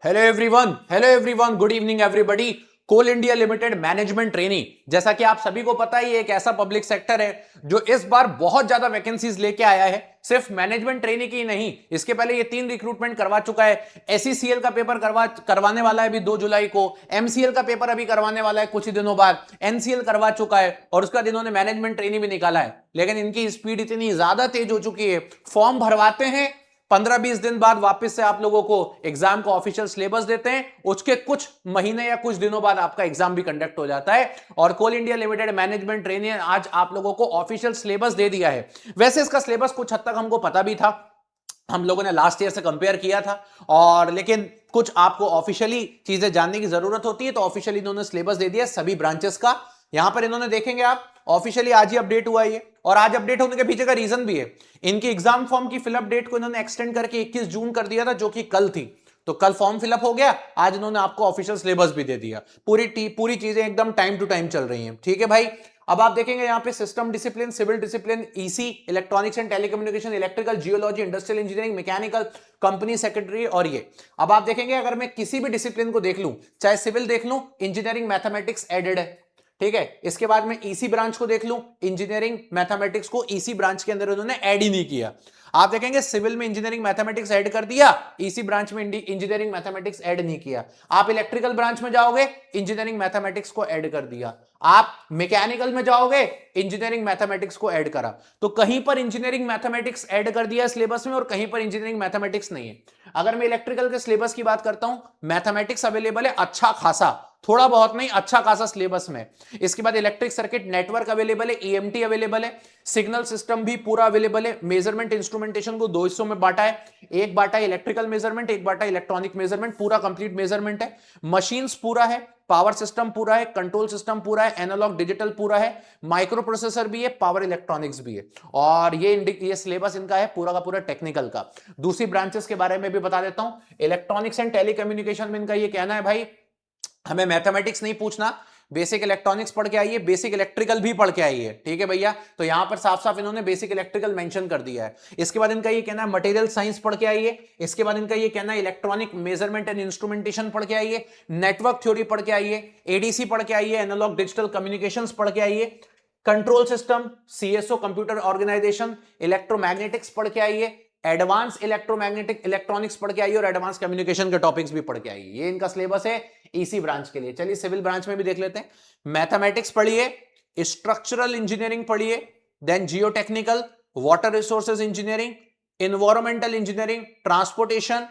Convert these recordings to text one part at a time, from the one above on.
Hello everyone, good evening everybody. Coal India Limited management trainee, जैसा कि आप सभी को पता है, ये एक ऐसा पब्लिक सेक्टर है जो इस बार बहुत ज्यादा वैकेंसीज लेके आया है। सिर्फ मैनेजमेंट ट्रेनी की नहीं, इसके पहले ये 3 रिक्रूटमेंट करवा चुका है। एसईसीएल का पेपर करवाने वाला है अभी 2 जुलाई को। एमसीएल का पेपर अभी करवाने वाला है कुछ ही दिनों बाद। एनसीएल करवा चुका है और उसका इन्होंने मैनेजमेंट ट्रेनी भी निकाला है। लेकिन इनकी स्पीड इतनी ज्यादा तेज हो चुकी है, फॉर्म भरवाते हैं, 15-20 दिन बाद वापस से आप लोगों को एग्जाम का ऑफिशियल सिलेबस देते हैं, उसके कुछ महीने या कुछ दिनों बाद आपका एग्जाम भी कंडक्ट हो जाता है। और कोल इंडिया लिमिटेड मैनेजमेंट ट्रेनी आज आप लोगों को ऑफिशियल सिलेबस दे दिया है। वैसे इसका सिलेबस कुछ हद तक हमको पता भी था, हम लोगों ने लास्ट ईयर से कंपेयर किया था, और लेकिन कुछ आपको ऑफिशियली चीजें जानने की जरूरत होती है, तो ऑफिशियली इन्होंने सिलेबस दे दिया सभी ब्रांचेस का। यहां पर इन्होंने देखेंगे आप ऑफिशियली आज ही अपडेट हुआ है, और आज अपडेट होने के पीछे का रीजन भी है। इनकी एग्जाम फॉर्म की फिलअप डेट को इन्होंने एक्सटेंड करके 21 जून कर दिया था, जो कि कल थी। तो कल फॉर्म फिलअप हो गया, आज इन्होंने आपको ऑफिशियल सिलेबस भी दे दिया। पूरी चीजें एकदम टाइम टू टाइम चल रही हैं, ठीक है भाई। अब आप देखेंगे यहाँ पे system discipline, civil discipline, EC, electronics and telecommunication, electrical, geology, industrial engineering, mechanical, company secretary, और ये अब आप देखेंगे अगर मैं किसी भी डिसिप्लिन को देख लूं, चाहे सिविल देख लूं, इंजीनियरिंग मैथमेटिक्स एडेड है, ठीक है। इसके बाद में ईसी ब्रांच को देख लूं, इंजीनियरिंग मैथमेटिक्स को ईसी ब्रांच के अंदर उन्होंने ऐड ही नहीं किया। आप देखेंगे सिविल में इंजीनियरिंग मैथमेटिक्स ऐड कर दिया, ईसी ब्रांच में इंजीनियरिंग मैथमेटिक्स ऐड नहीं किया। आप इलेक्ट्रिकल ब्रांच में जाओगे, इंजीनियरिंग मैथमेटिक्स को ऐड कर दिया। आप मैकेनिकल में जाओगे, इंजीनियरिंग मैथमेटिक्स को ऐड करा। तो कहीं पर इंजीनियरिंग मैथमेटिक्स ऐड कर दिया सिलेबस में और कहीं पर इंजीनियरिंग मैथमेटिक्स नहीं है। अगर मैं इलेक्ट्रिकल के सिलेबस की बात करता हूं, मैथमेटिक्स अवेलेबल है अच्छा खासा, थोड़ा बहुत नहीं, अच्छा खासा सिलेबस में। इसके बाद इलेक्ट्रिक सर्किट नेटवर्क अवेलेबल है, ईएमटी अवेलेबल है, सिग्नल सिस्टम भी पूरा अवेलेबल है। मेजरमेंट इंस्ट्रूमेंटेशन को 2 हिस्सों में बांटा है, एक बांटा है इलेक्ट्रिकल मेजरमेंट, एक बांटा इलेक्ट्रॉनिक मेजरमेंट, पूरा कंप्लीट मेजरमेंट है। मशीन्स पूरा है, पावर सिस्टम पूरा है, कंट्रोल सिस्टम पूरा है, एनालॉग डिजिटल पूरा है, माइक्रो प्रोसेसर भी है, पावर इलेक्ट्रॉनिक्स भी है। और ये सिलेबस इनका है पूरा का पूरा टेक्निकल का। दूसरी ब्रांचेस के बारे में भी बता देता हूं। इलेक्ट्रॉनिक्स एंड टेलीकम्युनिकेशन में इनका ये कहना है, भाई हमें मैथमेटिक्स नहीं पूछना, बेसिक इलेक्ट्रॉनिक्स पढ़ के आइए, बेसिक इलेक्ट्रिकल भी पढ़ के आइए, ठीक है भैया। तो यहां पर साफ साफ इन्होंने बेसिक इलेक्ट्रिकल मेंशन कर दिया है। इसके बाद इनका ये कहना है मटेरियल साइंस पढ़ के आइए। इसके बाद इनका ये कहना है इलेक्ट्रॉनिक मेजरमेंट एंड इंस्ट्रूमेंटेशन पढ़ के आइए, नेटवर्क थ्योरी पढ़ के आइए, एडीसी पढ़ के आइए, एनालॉग डिजिटल कम्युनिकेशंस पढ़ के आइए, control system, CSO computer organisation, electromagnetics पढ़ के आइए, एडवांस इलेक्ट्रोमैग्नेटिक इलेक्ट्रॉनिक्स पढ़ के आइए, और एडवांस कम्युनिकेशन के टॉपिक्स भी पढ़ के आइए। ये इनका सिलेबस है ईसी ब्रांच के लिए। चलिए सिविल ब्रांच में भी देख लेते हैं। मैथमेटिक्स पढ़िए, स्ट्रक्चरल इंजीनियरिंग पढ़िए, then geotechnical, water resources engineering, environmental engineering, transportation,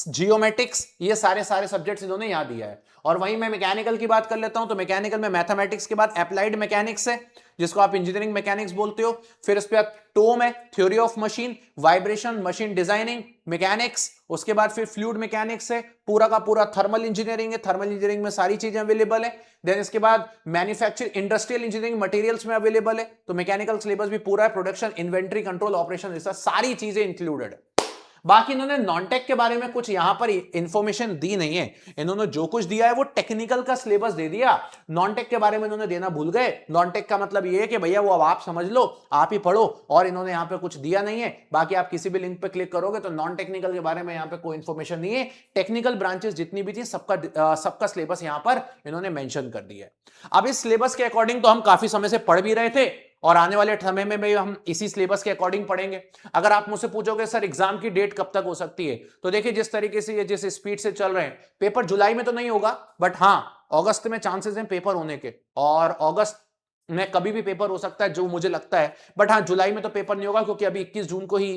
geomatics, ये सारे सब्जेक्ट्स इन्होंने यहां दिया है। और वहीं मैं मैकेनिकल की बात कर लेता हूं, तो मैकेनिकल में मैथमेटिक्स के बाद अप्लाइड मैकेनिक्स है, जिसको आप इंजीनियरिंग मैकेनिक्स बोलते हो। फिर इस पे टोम है, theory of machine, vibration, machine designing, mechanics. उसके बाद फिर फ्लूइड मैकेनिक्स है, पूरा का पूरा थर्मल इंजीनियरिंग है, थर्मल इंजीनियरिंग में सारी चीजें अवेलेबल है। देन इसके बाद मैन्युफैक्चर इंडस्ट्रियल इंजीनियरिंग मटेरियल्स में अवेलेबल है। तो मैकेनिकल सिलेबस भी पूरा है, प्रोडक्शन, इन्वेंट्री कंट्रोल, ऑपरेशन, सारी चीजें इंक्लूडेड है। बाकी इन्होंने नॉन-टेक के बारे में कुछ यहां पर इंफॉर्मेशन दी नहीं है। इन्होंने जो कुछ दिया है वो टेक्निकल का सिलेबस दे दिया, नॉन-टेक के बारे में इन्होंने देना भूल गए। नॉन-टेक का मतलब ये है कि भैया वो अब आप समझ लो, आप ही पढ़ो, और इन्होंने यहां पे कुछ दिया नहीं है। बाकी आप किसी भी लिंक पे क्लिक करोगे तो नॉन टेक्निकल के बारे में यहां पे कोई इंफॉर्मेशन नहीं है। टेक्निकल ब्रांचेस जितनी भी थी सबका सिलेबस यहां पर इन्होंने मेंशन कर दिया है। अब इस सिलेबस के अकॉर्डिंग तो हम काफी समय से पढ़ भी रहे थे, और आने वाले समय में भी हम इसी सिलेबस के अकॉर्डिंग पढ़ेंगे। अगर आप मुझसे पूछोगे सर एग्जाम की डेट कब तक हो सकती है, तो देखिए जिस तरीके से ये जिस स्पीड से चल रहे हैं, पेपर जुलाई में तो नहीं होगा, बट हाँ अगस्त में चांसेस हैं पेपर होने के, और अगस्त में कभी भी पेपर हो सकता है जो मुझे लगता है। बट हाँ जुलाई में तो पेपर नहीं होगा, क्योंकि अभी 21 जून को ही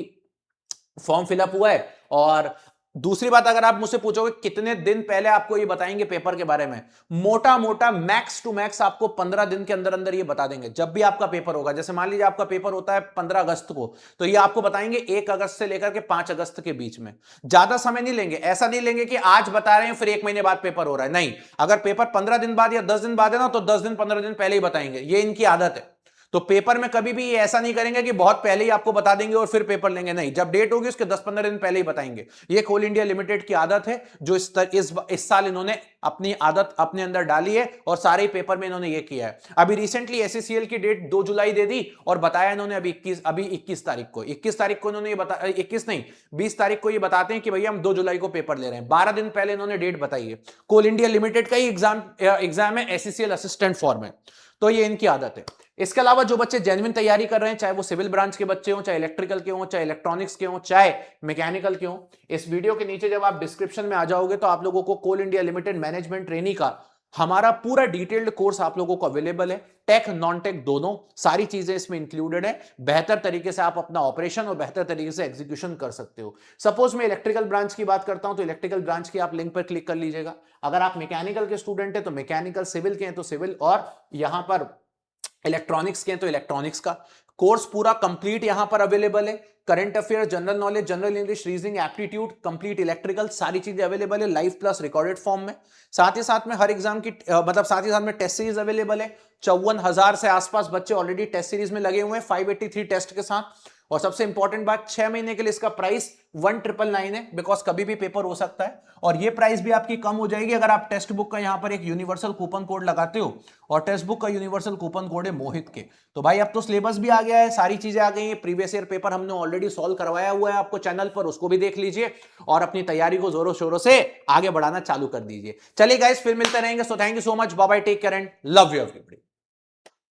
फॉर्म फिलअप हुआ है। और दूसरी बात, अगर आप मुझसे पूछोगे कितने दिन पहले आपको ये बताएंगे पेपर के बारे में, मोटा मोटा मैक्स टू मैक्स आपको 15 दिन के अंदर अंदर ये बता देंगे। जब भी आपका पेपर होगा, जैसे मान लीजिए आपका पेपर होता है 15 अगस्त को, तो ये आपको बताएंगे 1 अगस्त से लेकर के 5 अगस्त के बीच में। ज्यादा समय नहीं लेंगे, ऐसा नहीं लेंगे कि आज बता रहे हैं फिर 1 महीने बाद पेपर हो रहा है, नहीं। अगर पेपर 15 दिन बाद या 10 दिन बाद है ना, तो 10 दिन 15 दिन पहले ही बताएंगे, ये इनकी आदत है। तो पेपर में कभी भी ऐसा नहीं करेंगे कि बहुत पहले ही आपको बता देंगे और फिर पेपर लेंगे, नहीं, जब डेट होगी उसके 10-15 दिन पहले ही बताएंगे। ये कोल इंडिया लिमिटेड की आदत है जो इस साल इन्होंने अपनी आदत अपने अंदर डाली है और सारे पेपर में इन्होंने ये किया है। अभी रिसेंटली एससीसीएल की डेट 2 जुलाई दे दी और बताया इन्होंने अभी 21 तारीख को, 21 तारीख को इन्होंने ये बता 21 नहीं 20 तारीख को ये बताते हैं कि भैया हम 2 जुलाई को पेपर ले रहे हैं। 12 दिन पहले इन्होंने डेट बताई है। कोल इंडिया लिमिटेड का ही एग्जाम है एससीसीएल असिस्टेंट फॉर्म में, तो ये इनकी आदत है। इसके अलावा जो बच्चे जेन्युइन तैयारी कर रहे हैं, चाहे वो सिविल ब्रांच के बच्चे हों, चाहे इलेक्ट्रिकल के हों, चाहे इलेक्ट्रॉनिक्स के हों, चाहे मैकेनिकल के हों, इस वीडियो के नीचे जब आप डिस्क्रिप्शन में आ जाओगे तो आप लोगों को कोल इंडिया लिमिटेड मैनेजमेंट ट्रेनी का हमारा पूरा डिटेल्ड कोर्स आप लोगों को अवेलेबल है। टेक नॉन टेक दोनों सारी चीजें इसमें इंक्लूडेड है। बेहतर तरीके से आप अपना ऑपरेशन और बेहतर तरीके से एग्जीक्यूशन कर सकते हो। सपोज मैं इलेक्ट्रिकल ब्रांच की बात करता हूं तो इलेक्ट्रिकल ब्रांच की आप लिंक पर क्लिक कर लीजिएगा। अगर आप मैकेनिकल के स्टूडेंट है तो मैकेनिकल, सिविल के हैं तो सिविल, और यहां पर इलेक्ट्रॉनिक्स के हैं तो इलेक्ट्रॉनिक्स का कोर्स पूरा कंप्लीट यहां पर अवेलेबल है। Current affair, general knowledge, general English, reasoning, aptitude, complete electrical, सारी चीजें अवेलेबल है लाइव प्लस रिकॉर्डेड फॉर्म में। साथ ही साथ में हर एग्जाम की साथ ही साथ में टेस्ट सीरीज अवेलेबल है। 54,000 से आसपास बच्चे ऑलरेडी टेस्ट सीरीज में लगे हुए हैं 583 टेस्ट के साथ। और सबसे इंपॉर्टेंट बात, 6 महीने के लिए इसका प्राइस 1999 है, बिकॉज कभी भी पेपर हो सकता है। और ये प्राइस भी आपकी कम हो जाएगी अगर आप टेक्स्ट बुक का यहां पर एक यूनिवर्सल कूपन कोड लगाते हो, और टेक्स्ट बुक का यूनिवर्सल कूपन कोड है मोहित के। तो भाई अब तो सिलेबस भी आ गया है, सारी चीजें आ गई हैं, प्रीवियस ईयर पेपर हमने ऑलरेडी सॉल्व करवाया हुआ है आपको चैनल पर, उसको भी देख लीजिए और अपनी तैयारी को जोरों शोरों से आगे बढ़ाना चालू कर दीजिए। चलिए गाइस, फिर मिलते रहेंगे। So thank you so much, bye bye, take care and love you everybody.